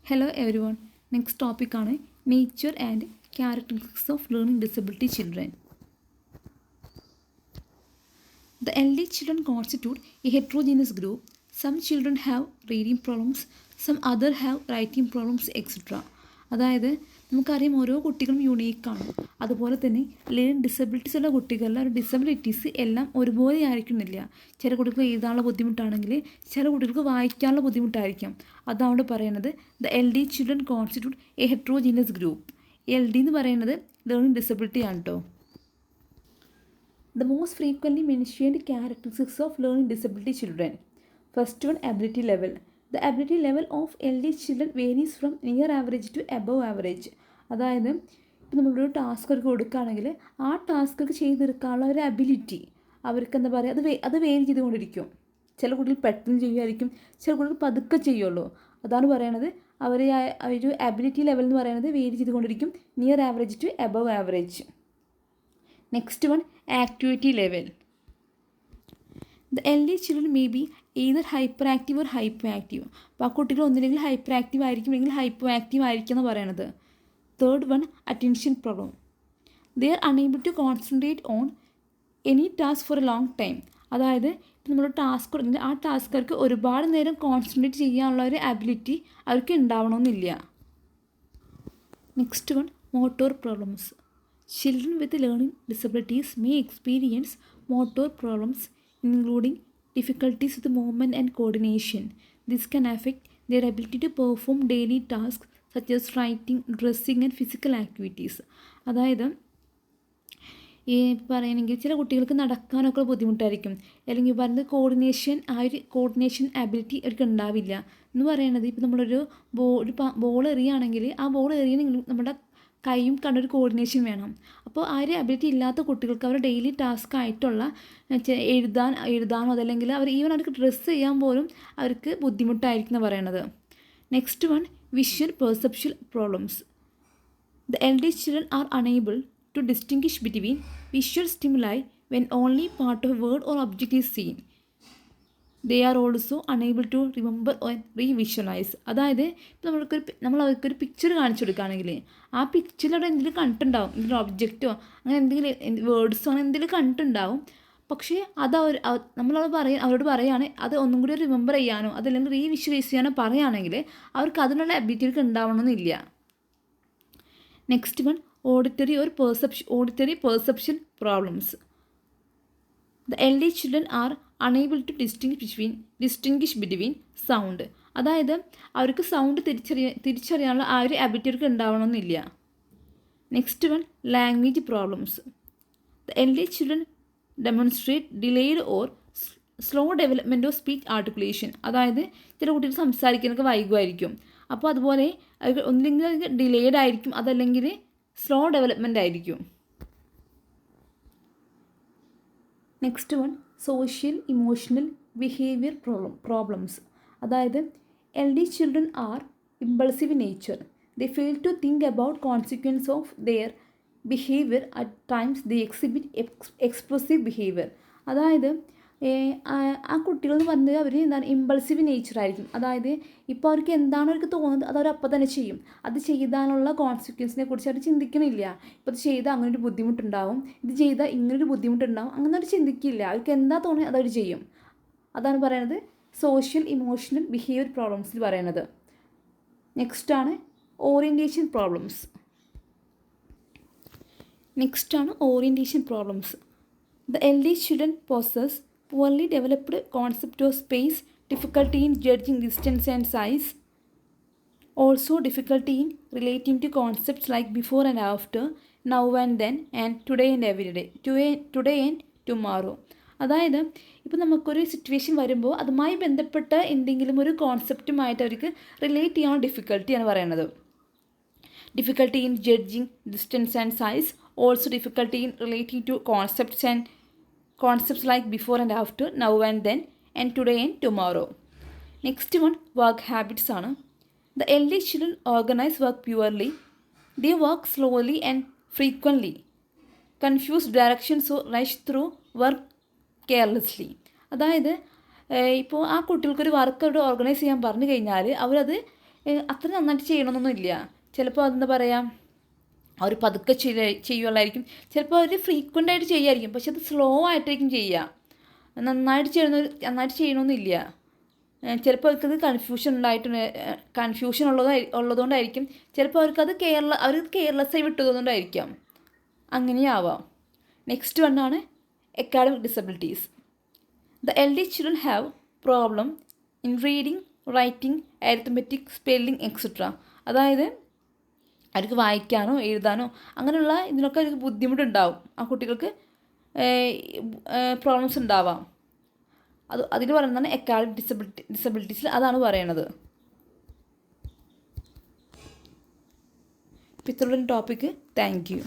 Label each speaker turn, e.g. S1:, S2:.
S1: Hello everyone. Next topic ആണ് nature and characteristics of learning disability children. The elderly children constitute a heterogeneous group. Some children have reading problems, some other have writing problems, etc. അതായത് നമുക്കറിയാം ഓരോ കുട്ടികളും യുണീക്കാണ്. അതുപോലെ തന്നെ learning disabilities ഉള്ള കുട്ടികളുടെ disabilities എല്ലാം ഒരുപോലെ ആയിരിക്കുന്നില്ല. ചില കുട്ടികൾക്ക് എഴുതാനുള്ള ബുദ്ധിമുട്ടാണെങ്കിൽ ചില കുട്ടികൾക്ക് വായിക്കാനുള്ള ബുദ്ധിമുട്ടായിരിക്കാം. അതാണ് പറയുന്നത് the L D children constitute A heterogeneous group. L D എന്ന് പറയുന്നത് ലേണിംഗ് ഡിസബിലിറ്റി ആണ് കേട്ടോ. The most frequently mentioned characteristics of learning disability children. First one, ability level. The ability level of LD children varies from near average to above average. അതായത് ഇപ്പോൾ നമ്മളൊരു task അവർക്ക് കൊടുക്കുകയാണെങ്കിൽ ആ ടാസ്ക് ചെയ്തെടുക്കാനുള്ള ഒരു അബിലിറ്റി അവർക്ക് എന്താ പറയുക അത് വേരി ചെയ്തുകൊണ്ടിരിക്കും. ചില കുട്ടികൾ പെട്ടെന്ന് ചെയ്യുമായിരിക്കും, ചില കുട്ടികൾ പതുക്കെ ചെയ്യുള്ളൂ. അതാണ് പറയണത് അവർ ഒരു അബിലിറ്റി ലെവൽ എന്ന് പറയുന്നത് വേരി ചെയ്തുകൊണ്ടിരിക്കും near average to above average. Next one, activity level. The elderly children may be either hyperactive or hypoactive. അപ്പോൾ ആ കുട്ടികൾ ഒന്നില്ലെങ്കിൽ ഹൈപ്പർ ആക്റ്റീവ് ആയിരിക്കും അല്ലെങ്കിൽ ഹൈപ്പോ ആക്റ്റീവ് ആയിരിക്കും എന്ന് പറയണത്. Third one, attention problem. They are unable to concentrate on any task for a long time. അതായത് ഇപ്പോൾ നമ്മൾ ടാസ്ക് കൊടുക്കുന്നത് ആ ടാസ്ക് അവർക്ക് ഒരുപാട് നേരം കോൺസെൻട്രേറ്റ് ചെയ്യാനുള്ള ഒരു അബിലിറ്റി അവർക്ക് ഉണ്ടാവണമെന്നില്ല. Next one, motor problems. Children with learning disabilities may experience motor problems, including difficulties with movement and coordination. This can affect their ability to perform daily tasks such as writing, dressing and physical activities. അതായത് ഈ പറയുകയാണെങ്കിൽ ചില കുട്ടികൾക്ക് നടക്കാനൊക്കെ ബുദ്ധിമുട്ടായിരിക്കും, അല്ലെങ്കിൽ പറയുന്നത് coordination ആബിലിറ്റി അവർക്ക് ഉണ്ടാവില്ല എന്ന് പറയുന്നത്. ഇപ്പോൾ നമ്മളൊരു ബോൾ എറിയുകയാണെങ്കിൽ ആ ബോൾ എറിയണമെങ്കിൽ നമ്മുടെ കൈയും കണ്ടൊരു കോർഡിനേഷൻ വേണം. അപ്പോൾ ആ ഒരു അബിലിറ്റി ഇല്ലാത്ത കുട്ടികൾക്ക് അവർ ഡെയിലി ടാസ്ക് ആയിട്ടുള്ള എഴുതാനോ അതല്ലെങ്കിൽ അവർക്ക് ഡ്രസ്സ് ചെയ്യാൻ പോലും അവർക്ക് ബുദ്ധിമുട്ടായിരിക്കും എന്ന് പറയണത്. Next one, visual perception problems. The elder children are unable to distinguish between visual stimuli when only part of a word or object is seen. They are also unable to remember or revisualise. അതായത് ഇപ്പോൾ നമ്മൾ അവർക്കൊരു picture കാണിച്ചു കൊടുക്കുകയാണെങ്കിൽ ആ പിക്ചറിൽ അവിടെ എന്തെങ്കിലും കണ്ടിട്ടുണ്ടാവും, എന്തെങ്കിലും ഒബ്ജക്റ്റോ അങ്ങനെ എന്തെങ്കിലും വേർഡ്സോ അങ്ങനെ എന്തെങ്കിലും കണ്ടിട്ടുണ്ടാവും. പക്ഷേ അത് അവരോട് പറയുകയാണ് അത് ഒന്നും കൂടി റിമെമ്പർ ചെയ്യാനോ അതല്ലെങ്കിൽ റീവിഷ്വലൈസ് ചെയ്യാനോ പറയുകയാണെങ്കിൽ അവർക്ക് അതിനുള്ള അബിലിറ്റികൾക്ക് ഉണ്ടാവണമെന്നില്ല. Next one, auditory perception problems. The elderly children are unable to distinguish between sound. അതായത് അവർക്ക് സൗണ്ട് തിരിച്ചറിയാനുള്ള ആ ഒരു അബിലിറ്റി അവർക്ക് ഉണ്ടാവണമെന്നില്ല. Next one, language problems. The elder children demonstrate delayed or slow development of speech articulation. അതായത് ചില കുട്ടികൾ സംസാരിക്കാനൊക്കെ വൈകുമായിരിക്കും. അപ്പോൾ അതുപോലെ ഒന്നില്ലെങ്കിൽ ഡിലേഡ് ആയിരിക്കും, അതല്ലെങ്കിൽ സ്ലോ ഡെവലപ്മെൻ്റ് ആയിരിക്കും. Next one, social emotional behaviour problems. അതായത് elder children are impulsive in nature. They fail to think about consequence of their behaviour. At times they exhibit expressive behaviour. അതായത് ആ കുട്ടികൾ എന്ന് പറഞ്ഞാൽ അവർ ഇമ്പൾസീവ് നേച്ചർ ആയിരിക്കും. അതായത് ഇപ്പോൾ അവർക്ക് എന്താണ് അവർക്ക് തോന്നുന്നത് അത് അവർ അപ്പം തന്നെ ചെയ്യും. അത് ചെയ്താലുള്ള കോൺസിക്വൻസിനെ കുറിച്ച് അവർ ചിന്തിക്കണില്ല. ഇപ്പോൾ ഇത് ചെയ്താൽ അങ്ങനൊരു ബുദ്ധിമുട്ടുണ്ടാവും, ഇത് ചെയ്താൽ ഇങ്ങനൊരു ബുദ്ധിമുട്ടുണ്ടാവും, അങ്ങനെ അവർ ചിന്തിക്കില്ല. അവർക്ക് എന്താ തോന്നുന്നത് അതവർ ചെയ്യും. അതാണ് പറയണത് സോഷ്യൽ ഇമോഷണൽ ബിഹേവിയർ പ്രോബ്ലംസിൽ പറയണത്. നെക്സ്റ്റാണ് orientation problems. The elderly children possess poorly developed concept of space, difficulty in judging distance and size, also difficulty in relating to concepts like before and after, now and then, and today and every day, today and tomorrow. അതായത് ഇപ്പോൾ നമുക്കൊരു situation വരുമ്പോൾ അതുമായി ബന്ധപ്പെട്ട എന്തെങ്കിലും ഒരു കോൺസെപ്റ്റുമായിട്ട് അവർക്ക് relate ചെയ്യാനുള്ള ഡിഫിക്കൽട്ടിയാണ് പറയുന്നത്. Difficulty in judging distance and size, also difficulty in relating to concepts like before and after, now and then, and today and tomorrow. Next one, work habits ആണ്. The elderly children organize work purely. They work slowly and frequently, confuse directions or rush through work carelessly. അതായത് ഇപ്പോൾ ആ കുട്ടികൾക്കൊരു work അവിടെ organise ചെയ്യാൻ പറഞ്ഞു കഴിഞ്ഞാൽ അവരത് അത്ര നന്നായിട്ട് ചെയ്യണമെന്നൊന്നുമില്ല. ചിലപ്പോൾ അതെന്താ പറയുക, അവർ പതുക്കെ ചെയ്യുള്ളായിരിക്കും. ചിലപ്പോൾ അവർ ഫ്രീക്വൻ്റ് ആയിട്ട് ചെയ്യുമായിരിക്കും, പക്ഷെ അത് സ്ലോ ആയിട്ടായിരിക്കും ചെയ്യുക. നന്നായിട്ട് ചെയ്യണമെന്നില്ല. ചിലപ്പോൾ അവർക്കത് കൺഫ്യൂഷൻ ഉള്ളതുകൊണ്ടായിരിക്കും. ചിലപ്പോൾ അവർ കെയർലെസ്സായി വിട്ടതുകൊണ്ടായിരിക്കാം. അങ്ങനെയാവാം. നെക്സ്റ്റ് വണ്ണാണ് academic disabilities. The LD children have problem in reading, writing, arithmetic, spelling etcetera. അതായത് അവർക്ക് വായിക്കാനോ എഴുതാനോ അങ്ങനെയുള്ള ഇതിനൊക്കെ അവർക്ക് ബുദ്ധിമുട്ടുണ്ടാവും. ആ കുട്ടികൾക്ക് പ്രോബ്ലംസ് ഉണ്ടാവാം. അതിൽ പറയുന്നതാണ് അക്കാഡമിക് ഡിസബിലിറ്റീസിൽ അതാണ് പറയണത്. ഇത്രയുള്ള ടോപ്പിക്ക്. Thank you.